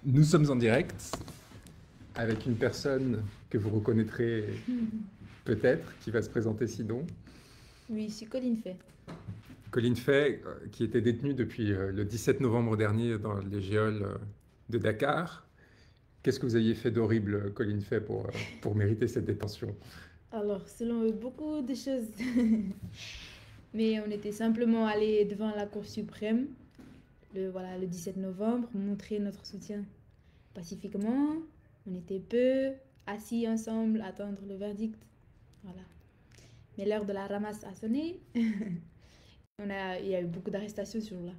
Nous sommes en direct avec une personne que vous reconnaîtrez peut-être, qui va se présenter sinon. Oui, je suis Colline Fay. Colline Fay, qui était détenue depuis le 17 novembre dernier dans les geôles de Dakar. Qu'est-ce que vous aviez fait d'horrible, Colline Fay, pour mériter cette détention? Alors, selon eux, beaucoup de choses. Mais on était simplement allés devant la Cour suprême le 17 novembre, montrer notre soutien pacifiquement. On était peu assis ensemble, attendre le verdict. Voilà. Mais l'heure de la ramasse a sonné. Il y a eu beaucoup d'arrestations ce jour-là.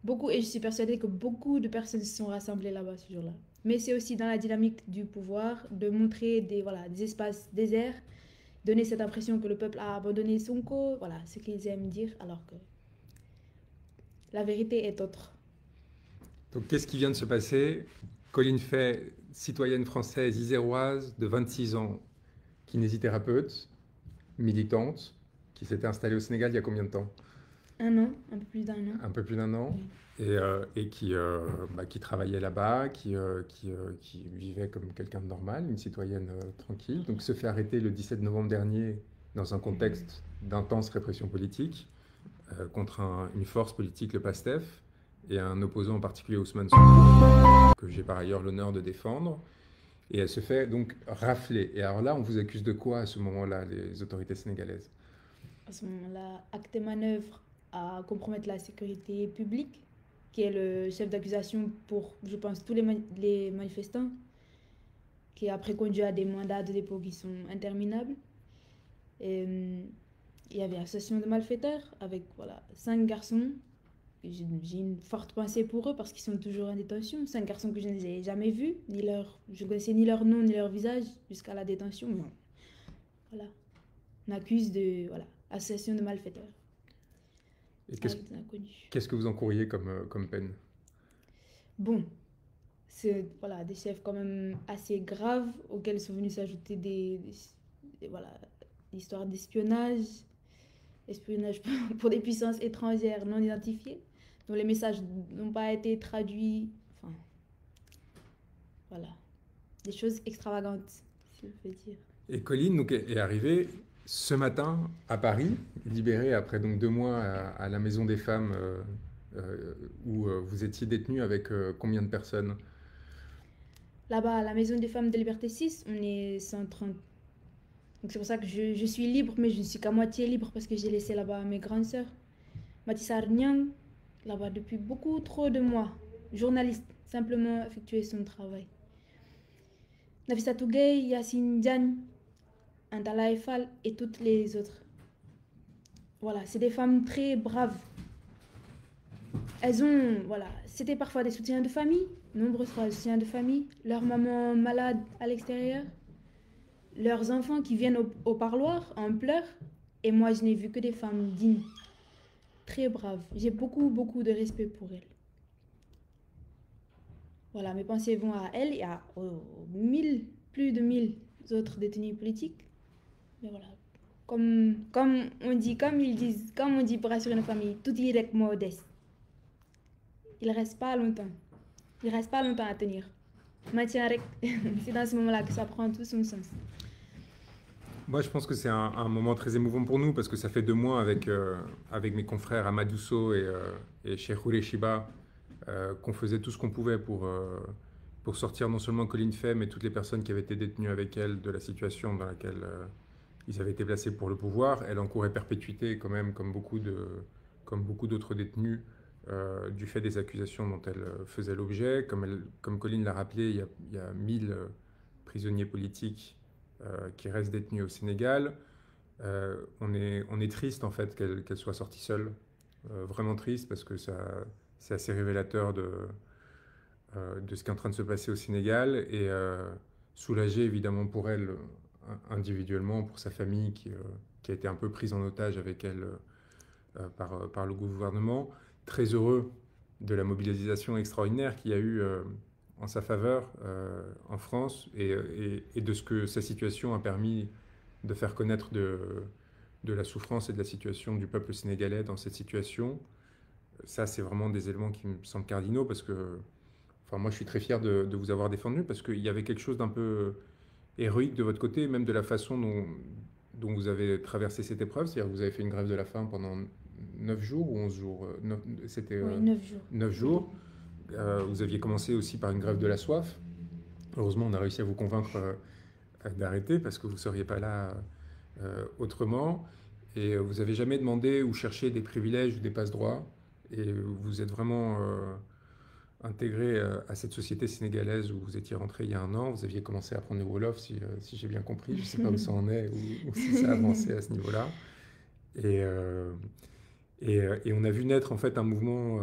Beaucoup, et je suis persuadée que beaucoup de personnes se sont rassemblées là-bas ce jour-là. Mais c'est aussi dans la dynamique du pouvoir de montrer des espaces déserts, donner cette impression que le peuple a abandonné son corps, voilà, ce qu'ils aiment dire, alors que la vérité est autre. Donc, qu'est-ce qui vient de se passer? Colline Fay, citoyenne française iséroise de 26 ans, kinésithérapeute, militante, qui s'était installée au Sénégal il y a combien de temps? Un an, un peu plus d'un an. Un peu plus d'un an, Oui. et qui travaillait là-bas, qui vivait comme quelqu'un de normal, une citoyenne tranquille. Donc se fait arrêter le 17 novembre dernier dans un contexte d'intense répression politique contre une force politique, le PASTEF, et un opposant en particulier, Ousmane Sonko, que j'ai par ailleurs l'honneur de défendre. Et elle se fait donc rafler. Et alors là, on vous accuse de quoi à ce moment-là, les autorités sénégalaises? À ce moment-là, acte et manœuvre à compromettre la sécurité publique, qui est le chef d'accusation pour, je pense, tous les manifestants, qui a préconduit à des mandats de dépôt qui sont interminables. Et, il y avait association de malfaiteurs avec voilà, 5 garçons. J'ai une forte pensée pour eux parce qu'ils sont toujours en détention. 5 garçons que je ne les ai jamais vus, je ne connaissais ni leur nom ni leur visage jusqu'à la détention. Mais voilà, on accuse de voilà, association de malfaiteurs Et avec des inconnus. qu'est-ce que vous encouriez comme peine? Bon, c'est voilà, des chefs quand même assez graves auxquels sont venus s'ajouter voilà, histoires d'espionnage, espionnage pour des puissances étrangères non identifiées, dont les messages n'ont pas été traduits. Enfin, voilà, des choses extravagantes, si je peux dire. Et Colline donc, est arrivée ce matin à Paris, libérée après donc 2 mois à la Maison des Femmes où vous étiez détenue avec combien de personnes? Là-bas, à la Maison des Femmes de Liberté 6, on est 130. Donc c'est pour ça que je suis libre, mais je ne suis qu'à moitié libre parce que j'ai laissé là-bas mes grandes sœurs. Matissa Nyang, là-bas depuis beaucoup trop de mois. Journaliste, simplement effectuer son travail. Nafisa Touguey, Yassine Diagne, Andala Eiffal et toutes les autres. Voilà, c'est des femmes très braves. Elles ont, voilà, c'était parfois des soutiens de famille, nombreuses fois des soutiens de famille, leur maman malade à l'extérieur, leurs enfants qui viennent au parloir en pleurs. Et moi, je n'ai vu que des femmes dignes, très braves. J'ai beaucoup, beaucoup de respect pour elles. Voilà, mes pensées vont à elles et à plus de 1000 autres détenus politiques. Mais voilà, comme on dit pour assurer une famille, tout y est modeste. Il ne reste pas longtemps. Il reste pas longtemps à tenir. Maintien rek, c'est dans ce moment-là que ça prend tout son sens. Moi, je pense que c'est un moment très émouvant pour nous parce que ça fait 2 mois avec mes confrères Amadousso et Cheikh Shiba qu'on faisait tout ce qu'on pouvait pour sortir non seulement Colline Fay, mais toutes les personnes qui avaient été détenues avec elle de la situation dans laquelle ils avaient été placés pour le pouvoir. Elle encourait perpétuité quand même, comme beaucoup d'autres détenus, du fait des accusations dont elle faisait l'objet. Comme Colline l'a rappelé, il y a 1000 prisonniers politiques qui restent détenus au Sénégal. On est triste en fait qu'elle soit sortie seule, vraiment triste parce que c'est assez révélateur de ce qui est en train de se passer au Sénégal et soulagé évidemment pour elle individuellement, pour sa famille qui a été un peu prise en otage avec elle par le gouvernement. Très heureux de la mobilisation extraordinaire qu'il y a eu en sa faveur en France et de ce que sa situation a permis de faire connaître de la souffrance et de la situation du peuple sénégalais dans cette situation. Ça, c'est vraiment des éléments qui me semblent cardinaux parce que enfin, moi, je suis très fier de vous avoir défendu parce qu'il y avait quelque chose d'un peu héroïque de votre côté, même de la façon dont vous avez traversé cette épreuve. C'est-à-dire que vous avez fait une grève de la faim pendant 9 jours ou 11 jours. C'était Oui, 9 jours. 9 jours. Vous aviez commencé aussi par une grève de la soif. Heureusement, on a réussi à vous convaincre d'arrêter parce que vous ne seriez pas là autrement. Et vous n'avez jamais demandé ou cherché des privilèges ou des passe-droits. Et vous êtes vraiment intégré à cette société sénégalaise où vous étiez rentré il y a un an. Vous aviez commencé à apprendre le Wolof, si j'ai bien compris. Je ne sais pas où ça en est ou si ça a avancé à ce niveau-là. Et, et on a vu naître en fait un mouvement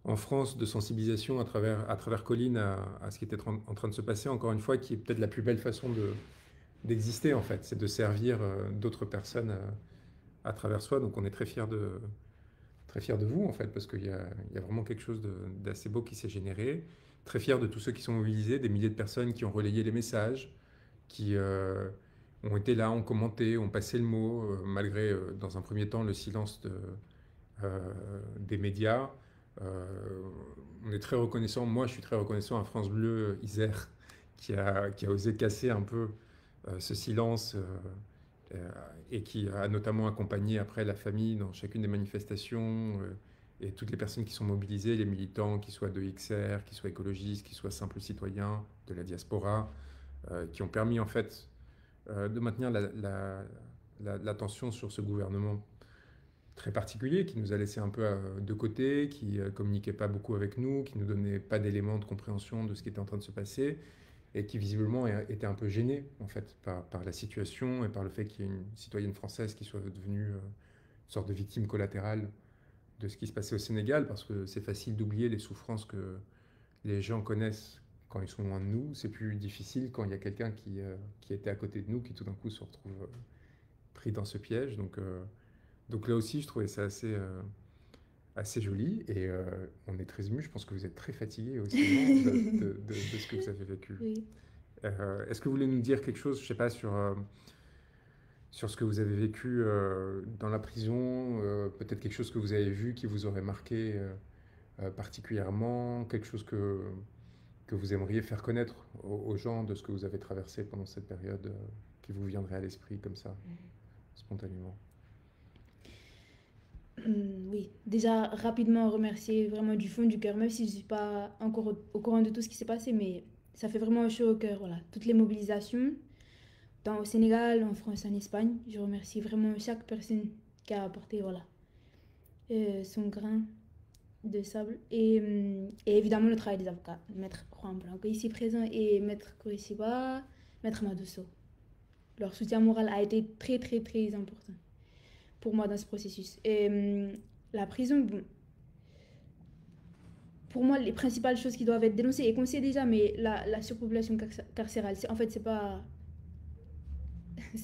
en France de sensibilisation à travers Colline à ce qui était en train de se passer, encore une fois, qui est peut-être la plus belle façon d'exister en fait, c'est de servir d'autres personnes à travers soi. Donc on est très fiers de vous en fait, parce qu'il y a vraiment quelque chose d'assez beau qui s'est généré. Très fiers de tous ceux qui sont mobilisés, des milliers de personnes qui ont relayé les messages, qui ont été là, ont commenté, ont passé le mot, malgré dans un premier temps le silence des médias. On est très reconnaissant, moi je suis très reconnaissant à France Bleu Isère qui a osé casser un peu ce silence et qui a notamment accompagné après la famille dans chacune des manifestations et toutes les personnes qui sont mobilisées, les militants, qui soient de XR, qui soient écologistes, qui soient simples citoyens, de la diaspora, qui ont permis en fait de maintenir l'attention sur ce gouvernement très particulier qui nous a laissé un peu de côté, qui communiquait pas beaucoup avec nous, qui nous donnait pas d'éléments de compréhension de ce qui était en train de se passer et qui visiblement était un peu gêné en fait par la situation et par le fait qu'il y ait une citoyenne française qui soit devenue une sorte de victime collatérale de ce qui se passait au Sénégal, parce que c'est facile d'oublier les souffrances que les gens connaissent quand ils sont loin de nous. C'est plus difficile quand il y a quelqu'un qui était à côté de nous, qui tout d'un coup se retrouve pris dans ce piège. Donc là aussi, je trouvais ça assez joli et on est très ému. Je pense que vous êtes très fatigué aussi de ce que vous avez vécu. Oui. Est-ce que vous voulez nous dire quelque chose, je ne sais pas, sur ce que vous avez vécu dans la prison, peut-être quelque chose que vous avez vu qui vous aurait marqué particulièrement, quelque chose que vous aimeriez faire connaître aux gens de ce que vous avez traversé pendant cette période qui vous viendrait à l'esprit comme ça, spontanément? Oui, déjà rapidement remercier vraiment du fond du cœur, même si je ne suis pas encore au courant de tout ce qui s'est passé, mais ça fait vraiment chaud au cœur, voilà. Toutes les mobilisations, au Sénégal, en France, en Espagne, je remercie vraiment chaque personne qui a apporté, voilà, son grain de sable. Et évidemment le travail des avocats, Maître Juan Blanco ici présent et Maître Korishiba, Maître Madousso. Leur soutien moral a été très très très important pour moi dans ce processus. La prison, bon, pour moi, les principales choses qui doivent être dénoncées, et qu'on sait déjà, mais la surpopulation carcérale, en fait, c'est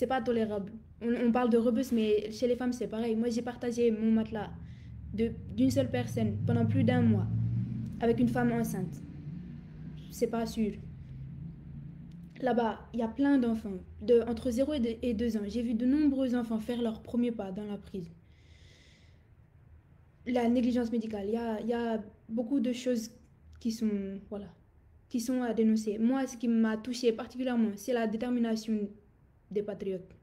pas tolérable. On parle de rebus, mais chez les femmes, c'est pareil. Moi, j'ai partagé mon matelas d'une seule personne pendant plus d'un mois avec une femme enceinte. C'est pas sûr. Là-bas, il y a plein d'enfants, entre 0 et 2 ans. J'ai vu de nombreux enfants faire leur premier pas dans la prison. La négligence médicale, il y a beaucoup de choses qui sont, voilà, qui sont à dénoncer. Moi, ce qui m'a touchée particulièrement, c'est la détermination des patriotes.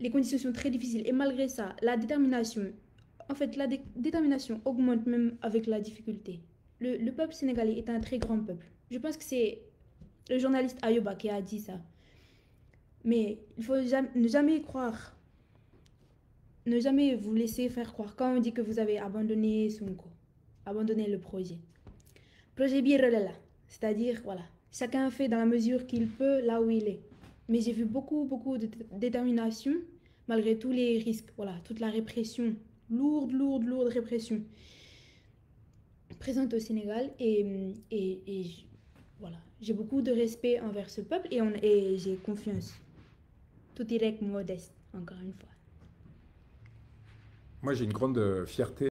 Les conditions sont très difficiles et malgré ça, la détermination, en fait, la détermination augmente même avec la difficulté. Le peuple sénégalais est un très grand peuple. Je pense que c'est le journaliste Ayoba qui a dit ça. Mais il faut ne jamais croire, ne jamais vous laisser faire croire. Quand on dit que vous avez abandonné Sonko, abandonné le projet. Projet Birrela, c'est-à-dire, voilà, chacun fait dans la mesure qu'il peut là où il est. Mais j'ai vu beaucoup de détermination, malgré tous les risques, voilà, toute la répression, lourde répression présente au Sénégal. Et voilà, j'ai beaucoup de respect envers ce peuple et j'ai confiance. Tout direct, modeste, encore une fois. Moi, j'ai une grande fierté